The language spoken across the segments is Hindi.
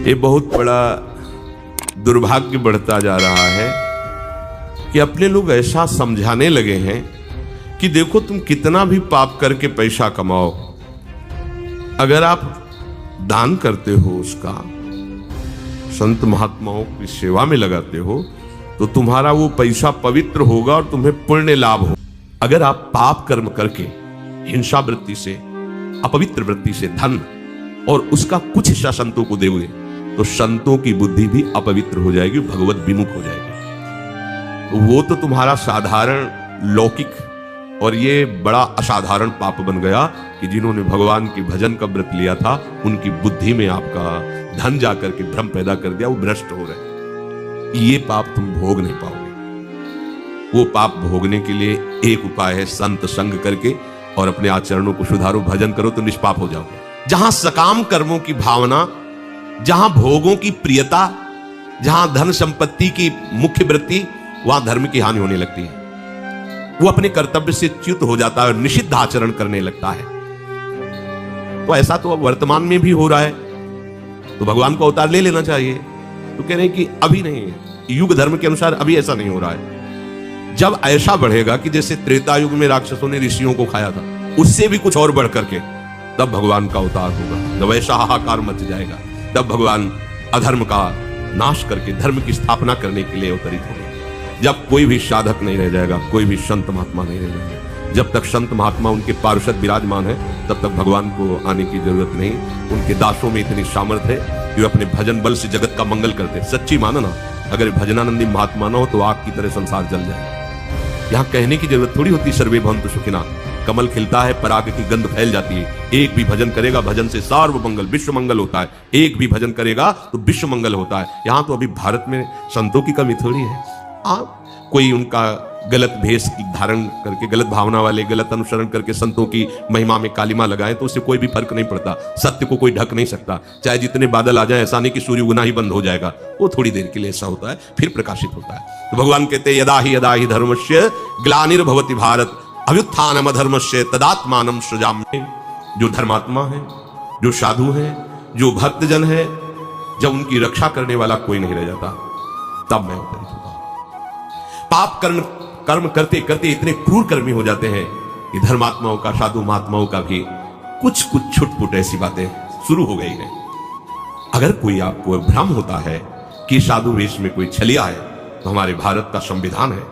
ये बहुत बड़ा दुर्भाग्य बढ़ता जा रहा है कि अपने लोग ऐसा समझाने लगे हैं कि देखो तुम कितना भी पाप करके पैसा कमाओ, अगर आप दान करते हो, उसका संत महात्माओं की सेवा में लगाते हो, तो तुम्हारा वो पैसा पवित्र होगा और तुम्हें पुण्य लाभ हो। अगर आप पाप कर्म करके हिंसा वृत्ति से, अपवित्र वृत्ति से धन और उसका कुछ हिस्सा संतों को दोगे, तो संतों की बुद्धि भी अपवित्र हो जाएगी, भगवत विमुख हो जाएगी। वो तो तुम्हारा साधारण लौकिक और ये बड़ा असाधारण पाप बन गया कि जिन्होंने भगवान के भजन का व्रत लिया था, उनकी बुद्धि में आपका धन जाकर के भ्रम पैदा कर दिया, वो भ्रष्ट हो रहे। ये पाप तुम भोग नहीं पाओगे। वो पाप भोगने के लिए एक उपाय है, संत संग करके और अपने आचरणों को सुधारो, भजन करो तो निष्पाप हो जाओगे। जहां सकाम कर्मों की भावना, जहां भोगों की प्रियता, जहां धन संपत्ति की मुख्य वृत्ति, वहां धर्म की हानि होने लगती है। वो अपने कर्तव्य से च्युत हो जाता है और निषिद्ध आचरण करने लगता है। तो ऐसा तो अब वर्तमान में भी हो रहा है, तो भगवान को अवतार ले लेना चाहिए। तो कह रहे हैं कि अभी नहीं है, युग धर्म के अनुसार अभी ऐसा नहीं हो रहा है। जब ऐसा बढ़ेगा कि जैसे त्रेता युग में राक्षसों ने ऋषियों को खाया था, उससे भी कुछ और बढ़ करके, तब भगवान का अवतार होगा। जब ऐसा हाहाकार मच जाएगा, तब भगवान अधर्म का नाश करके धर्म की स्थापना करने के लिए अवतरित होंगे। जब कोई भी साधक नहीं रह जाएगा, कोई भी संत महात्मा नहीं रह जाएगा। जब तक संत महात्मा उनके पार्षद विराजमान है, तब तक भगवान को आने की जरूरत नहीं। उनके दासों में इतनी सामर्थ्य है कि वे अपने भजन बल से जगत का मंगल करते। सच्ची मानो ना, अगर भजनानंदी महात्मा ना हो तो आग की तरह संसार जल जाए। यहाँ कहने की जरूरत थोड़ी होती सर्वे भवन्तु सुखिनः। कमल खिलता है, पराग की गंध फैल जाती है। एक भी भजन करेगा, भजन से सर्व मंगल विश्व मंगल होता है। एक भी भजन करेगा तो विश्व मंगल होता है। यहाँ तो अभी भारत में संतों की कमी थोड़ी है। कोई उनका गलत भेष धारण करके, गलत भावना वाले, गलत अनुसरण करके संतों की महिमा में कालिमा लगाए तो उससे कोई भी फर्क नहीं पड़ता। सत्य को कोई ढक नहीं सकता। चाहे जितने बादल आ जाए, ऐसा नहीं कि सूर्य उगना ही बंद हो जाएगा। वो थोड़ी देर के लिए ऐसा होता है, फिर प्रकाशित होता है। तो भगवान कहते हैं यदा ही धर्मस्य ग्लानिर्भवति भारत अभ्युत्थानम अधर्मस्य तदात्मानं सृजाम्यहम्। जो धर्मात्मा है, जो साधु है, जो भक्तजन है, जब उनकी रक्षा करने वाला कोई नहीं रह जाता, तब मैं अवतरित होता हूं। पाप कर्म करते करते इतने क्रूर कर्मी हो जाते हैं कि धर्मात्माओं का, साधु महात्माओं का भी कुछ छुटपुट ऐसी बातें शुरू हो गई हैं। अगर कोई आपको भ्रम होता है कि साधु वेश में कोई छलिया है, तो हमारे भारत का संविधान है,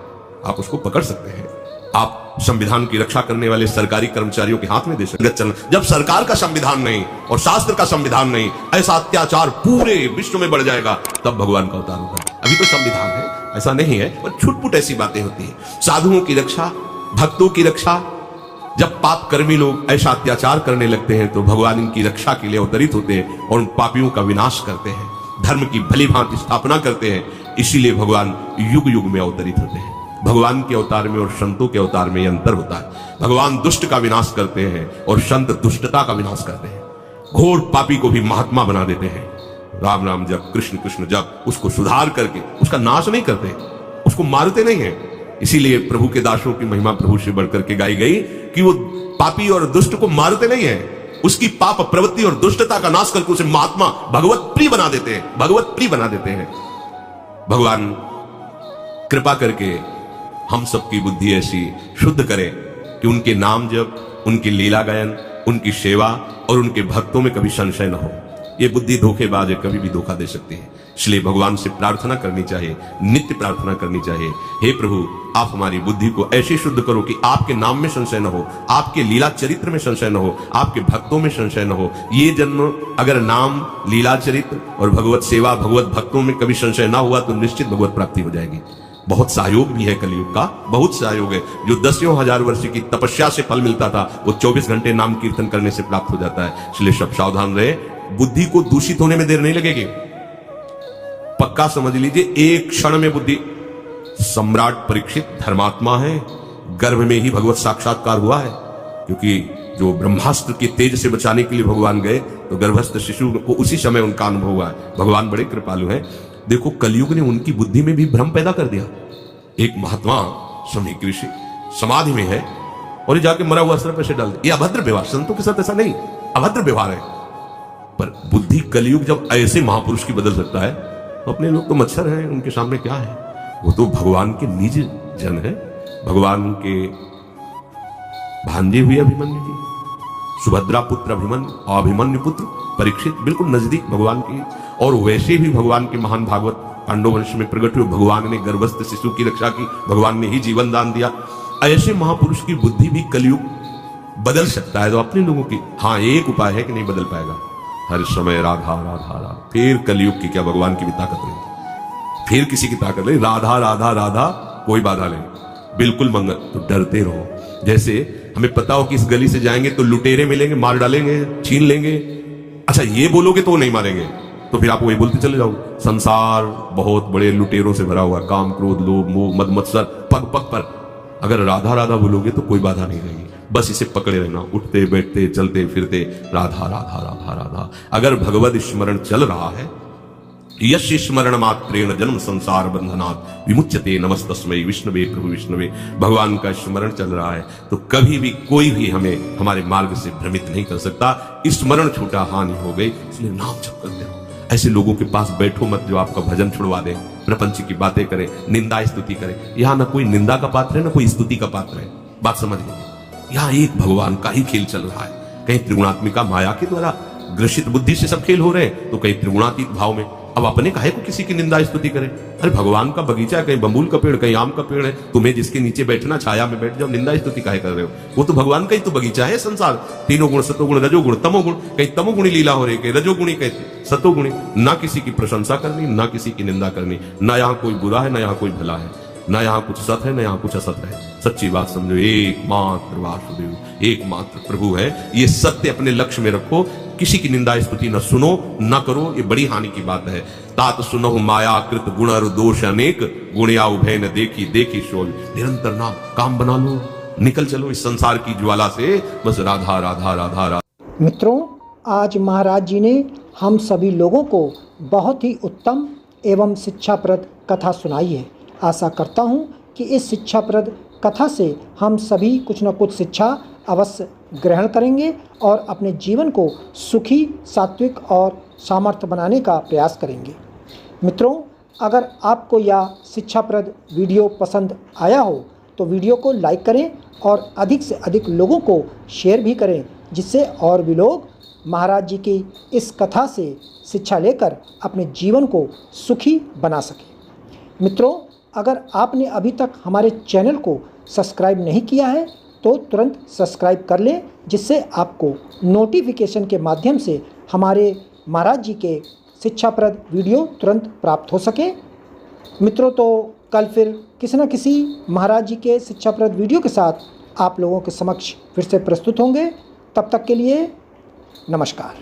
आप उसको पकड़ सकते हैं। आप संविधान की रक्षा करने वाले सरकारी कर्मचारियों के हाथ में दे सकते हैं। जब सरकार का संविधान नहीं और शास्त्र का संविधान नहीं, ऐसा अत्याचार पूरे विश्व में बढ़ जाएगा, तब भगवान का अवतार होगा। अभी तो संविधान है, ऐसा नहीं है, पर छुटपुट ऐसी बातें होती है। साधुओं की रक्षा, भक्तों की रक्षा, जब पाप कर्मी लोग ऐसा अत्याचार करने लगते हैं, तो भगवान इनकी रक्षा के लिए अवतरित होते हैं और उन पापियों का विनाश करते हैं, धर्म की भली भांति स्थापना करते हैं। इसीलिए भगवान युग युग में अवतरित होते हैं। भगवान के अवतार में और संतों के अवतार में अंतर होता है। भगवान दुष्ट का विनाश करते हैं और संत दुष्टता का विनाश करते हैं। घोर पापी को भी महात्मा बना देते हैं। राम राम जप, कृष्ण कृष्ण जप, उसको सुधार करके उसका नाश नहीं करते, उसको मारते नहीं है। इसीलिए प्रभु के दासों की महिमा प्रभु से बढ़कर के गाई गई कि वो पापी और दुष्ट को मारते नहीं है, उसकी पाप प्रवृत्ति और दुष्टता का नाश करके उसे महात्मा भगवत प्रिय बना देते हैं, भगवत प्रिय बना देते हैं। भगवान कृपा करके हम सबकी बुद्धि ऐसी शुद्ध करे कि उनके नाम जप, उनकी लीला गायन, उनकी सेवा और उनके भक्तों में कभी संशय न हो। ये बुद्धि धोखेबाज है, कभी भी धोखा दे सकती है। इसलिए भगवान से प्रार्थना करनी चाहिए, नित्य प्रार्थना करनी चाहिए। हे प्रभु, आप हमारी बुद्धि को ऐसे शुद्ध करो कि आपके नाम में संशय न हो, आपके लीला चरित्र में संशय न हो, आपके भक्तों में संशय न हो। ये जन्म अगर नाम, लीला चरित्र और भगवत सेवा, भगवत भक्तों में कभी संशय ना हुआ, तो निश्चित भगवत प्राप्ति हो जाएगी। बहुत सहयोग भी है कलयुग का, बहुत सहयोग है। जो 10,000 वर्ष की तपस्या से फल मिलता था, वो 24 घंटे नाम कीर्तन करने से प्राप्त हो जाता है। इसलिए सब सावधान रहे, बुद्धि को दूषित होने में देर नहीं लगेगी। पक्का समझ लीजिए, एक क्षण में बुद्धि। सम्राट परीक्षित धर्मात्मा है, गर्भ में ही भगवत साक्षात्कार हुआ है, क्योंकि जो ब्रह्मास्त्र के तेज से बचाने के लिए भगवान गए, तो गर्भस्थ शिशु को उसी समय उनका अनुभव हुआ है। भगवान बड़े कृपालु हैं। देखो, कलयुग ने उनकी बुद्धि में भी भ्रम पैदा कर दिया। एक महात्मा श्रमिक ऋषि समाधि में है और ये जाके मरा हुआ अस्त्र पे से डाल दिया। ये अभद्र व्यवहार, संतों के साथ ऐसा नहीं, अभद्र व्यवहार है। पर बुद्धि कलयुग जब ऐसे महापुरुष की बदल सकता है, तो अपने लोग तो मच्छर हैं, उनके सामने क्या है। वो तो भगवान के निज जन है, भगवान के भांजे हुए अभिमन्यु जी, सुभद्रा पुत्र अभिमन्यु, अभिमन्यु पुत्र परीक्षित, बिल्कुल नजदीक भगवान की। और वैसे भी भगवान के महान भागवत पांडव वंश में प्रकट हुए, भगवान ने गर्भस्थ शिशु की रक्षा की, भगवान ने ही जीवन दान दिया। ऐसे महापुरुष की बुद्धि भी कलयुग बदल सकता है। तो अपने लोगों की हाँ एक उपाय है कि नहीं बदल पाएगा, हर समय राधा राधा राधा। फिर कलयुग की क्या भगवान की भी ताकत नहीं, फिर किसी की ताकत नहीं, राधा राधा राधा, कोई बाधा नहीं, बिल्कुल मंगल। तो डरते रहो। जैसे हमें पता हो कि इस गली से जाएंगे तो लुटेरे मिलेंगे, मार डालेंगे, छीन लेंगे, अच्छा ये बोलोगे तो वो नहीं मारेंगे, तो फिर आप वही बोलते चले जाओ। संसार बहुत बड़े लुटेरों से भरा हुआ, काम क्रोध लोभ मोह मद मत्सर पग पग पर। अगर राधा राधा बोलोगे तो कोई बाधा नहीं रहेगी, बस इसे पकड़े रहना, उठते बैठते चलते फिरते राधा राधा राधा राधा। अगर भगवद स्मरण चल रहा है, यश स्मरण मात्रेण जन्म संसार बंधनात् विमुच्यते नमस्तस्मै विष्णवे प्रभु विष्णवे। भगवान का स्मरण चल रहा है तो कभी भी कोई भी हमें हमारे मार्ग से भ्रमित नहीं कर सकता। स्मरण छूटा हानि हो गई, इसलिए नाम जप करते रहो। ऐसे लोगों के पास बैठो मत जो आपका भजन छुड़वा दे, प्रपंच की बातें करे, निंदा स्तुति करे। यहाँ ना कोई निंदा का पात्र है ना कोई स्तुति का पात्र है, बात समझ लीजिए। यहाँ एक भगवान का ही खेल चल रहा है। कहीं त्रिगुणात्मिका माया के द्वारा ग्रसित बुद्धि से सब खेल हो रहे हैं, तो कहीं त्रिगुणातीत भाव में। अब अपने काहे को किसी की निंदा स्तुति करे। अरे भगवान का बगीचा है, कहीं बबूल का पेड़, कहीं आम का पेड़ है, तुम्हें जिसके नीचे बैठना छाया में बैठ जाओ, निंदा स्तुति काहे कर रहे हो। वो तो भगवान का ही तो बगीचा है संसार। तीनों गुण, सतोगुण रजोगुण तमोगुण, कहीं तमोगुणी लीला हो रही, कहीं रजोगुणी, कहीं सतोगुणी। ना किसी की प्रशंसा करनी, ना किसी की निंदा करनी, ना यहाँ कोई बुरा है ना यहाँ कोई भला है, ना यहाँ कुछ सत है ना यहाँ कुछ असत है। सच्ची बात समझो, एकमात्र वासुदेव, एकमात्र प्रभु है। ये सत्य अपने लक्ष्य में रखो। किसी की निंदा स्तुति न सुनो न करो, ये बड़ी हानि की बात है। तात सुनो माया कृत गुण और दोष अनेक, गुणिया उभय न देखी देखी शोल। निरंतर नाम काम बना लो, निकल चलो इस संसार की ज्वाला से, बस राधा राधा राधा राधा। मित्रों, आज महाराज जी ने हम सभी लोगों को बहुत ही उत्तम एवं शिक्षाप्रद कथा सुनाई है। आशा करता हूँ कि इस शिक्षाप्रद कथा से हम सभी कुछ न कुछ शिक्षा अवश्य ग्रहण करेंगे और अपने जीवन को सुखी, सात्विक और सामर्थ्य बनाने का प्रयास करेंगे। मित्रों, अगर आपको यह शिक्षाप्रद वीडियो पसंद आया हो तो वीडियो को लाइक करें और अधिक से अधिक लोगों को शेयर भी करें, जिससे और भी लोग महाराज जी की इस कथा से शिक्षा लेकर अपने जीवन को सुखी बना सकें। मित्रों, अगर आपने अभी तक हमारे चैनल को सब्सक्राइब नहीं किया है तो तुरंत सब्सक्राइब कर लें, जिससे आपको नोटिफिकेशन के माध्यम से हमारे महाराज जी के शिक्षाप्रद वीडियो तुरंत प्राप्त हो सके। मित्रों, तो कल फिर किसी न किसी महाराज जी के शिक्षाप्रद वीडियो के साथ आप लोगों के समक्ष फिर से प्रस्तुत होंगे। तब तक के लिए नमस्कार।